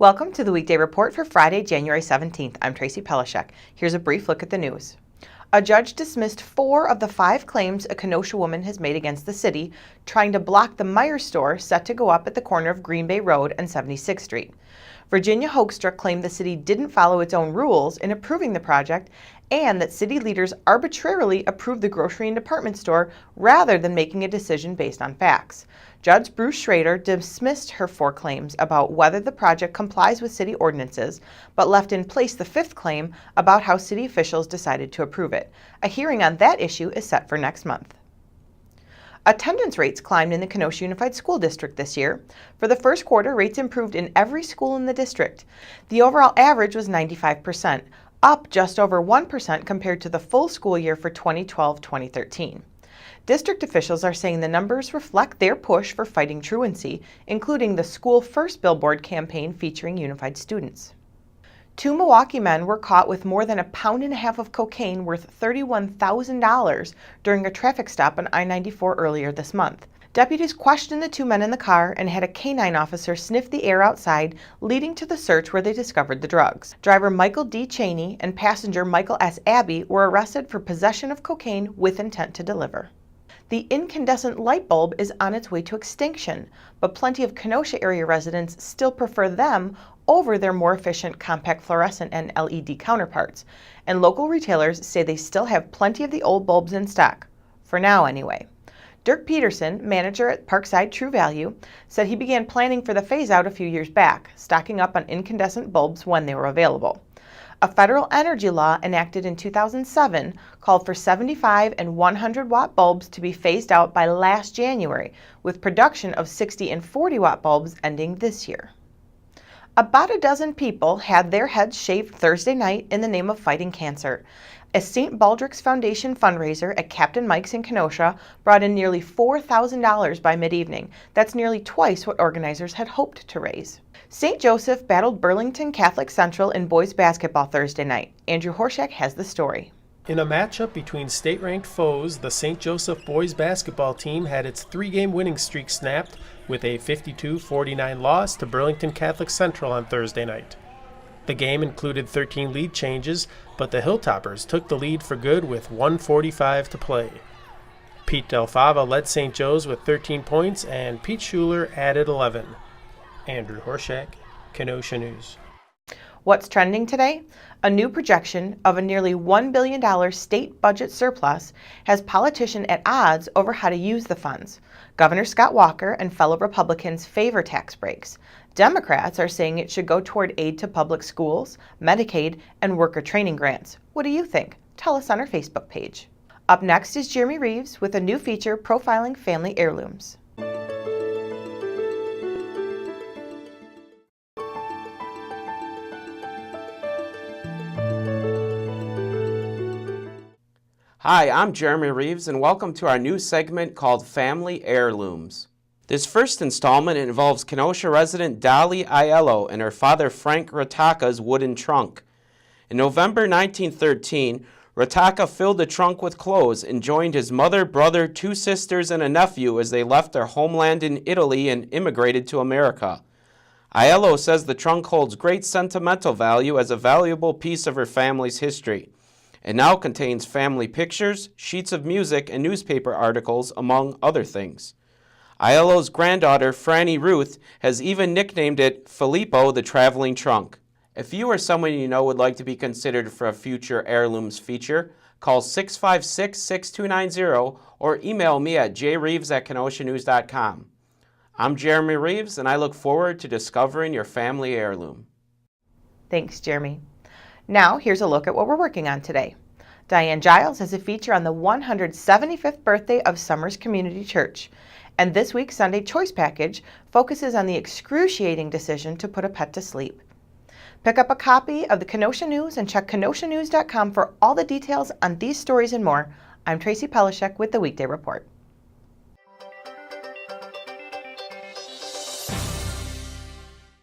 Welcome to the Weekday Report for Friday, January 17th. I'm Tracy Pelishek. Here's a brief look at the news. A judge dismissed 4 of the 5 claims a Kenosha woman has made against the city, trying to block the Meijer store set to go up at the corner of Green Bay Road and 76th Street. Virginia Hoekstra claimed the city didn't follow its own rules in approving the project and that city leaders arbitrarily approved the grocery and department store rather than making a decision based on facts. Judge Bruce Schrader dismissed her 4 claims about whether the project complies with city ordinances, but left in place the 5th claim about how city officials decided to approve it. A hearing on that issue is set for next month. Attendance rates climbed in the Kenosha Unified School District this year. For the first quarter, rates improved in every school in the district. The overall average was 95%, up just over 1% compared to the full school year for 2012-2013. District officials are saying the numbers reflect their push for fighting truancy, including the School First billboard campaign featuring unified students. 2 Milwaukee men were caught with more than 1.5 pounds of cocaine worth $31,000 during a traffic stop on I-94 earlier this month. Deputies questioned the 2 men in the car and had a canine officer sniff the air outside, leading to the search where they discovered the drugs. Driver Michael D. Cheney and passenger Michael S. Abbey were arrested for possession of cocaine with intent to deliver. The incandescent light bulb is on its way to extinction, but plenty of Kenosha area residents still prefer them over their more efficient compact fluorescent and LED counterparts, and local retailers say they still have plenty of the old bulbs in stock, for now anyway. Dirk Peterson, manager at Parkside True Value, said he began planning for the phase-out a few years back, stocking up on incandescent bulbs when they were available. A federal energy law enacted in 2007 called for 75 and 100-watt bulbs to be phased out by last January, with production of 60 and 40-watt bulbs ending this year. About a dozen people had their heads shaved Thursday night in the name of fighting cancer. A St. Baldrick's Foundation fundraiser at Captain Mike's in Kenosha brought in nearly $4,000 by mid-evening. That's nearly twice what organizers had hoped to raise. St. Joseph battled Burlington Catholic Central in boys basketball Thursday night. Andrew Horschak has the story. In a matchup between state-ranked foes, the St. Joseph boys basketball team had its 3-game winning streak snapped with a 52-49 loss to Burlington Catholic Central on Thursday night. The game included 13 lead changes, but the Hilltoppers took the lead for good with 1:45 to play. Pete Delfava led St. Joe's with 13 points, and Pete Schuler added 11. Andrew Horschak, Kenosha News. What's trending today? A new projection of a nearly $1 billion state budget surplus has politicians at odds over how to use the funds. Governor Scott Walker and fellow Republicans favor tax breaks. Democrats are saying it should go toward aid to public schools, Medicaid, and worker training grants. What do you think? Tell us on our Facebook page. Up next is Jeremy Reeves with a new feature profiling family heirlooms. Hi, I'm Jeremy Reeves, and welcome to our new segment called Family Heirlooms. This first installment involves Kenosha resident Dolly Aiello and her father Frank Rataka's wooden trunk. In November 1913, Rataka filled the trunk with clothes and joined his mother, brother, 2 sisters, and a nephew as they left their homeland in Italy and immigrated to America. Aiello says the trunk holds great sentimental value as a valuable piece of her family's history. It now contains family pictures, sheets of music, and newspaper articles, among other things. Aiello's granddaughter, Franny Ruth, has even nicknamed it Filippo the Traveling Trunk. If you or someone you know would like to be considered for a future heirlooms feature, call 656-6290 or email me at jreeves@kenoshanews.com. I'm Jeremy Reeves, and I look forward to discovering your family heirloom. Thanks, Jeremy. Now, here's a look at what we're working on today. Diane Giles has a feature on the 175th birthday of Summers Community Church. And this week's Sunday Choice Package focuses on the excruciating decision to put a pet to sleep. Pick up a copy of the Kenosha News and check kenoshanews.com for all the details on these stories and more. I'm Tracy Pelishek with the Weekday Report.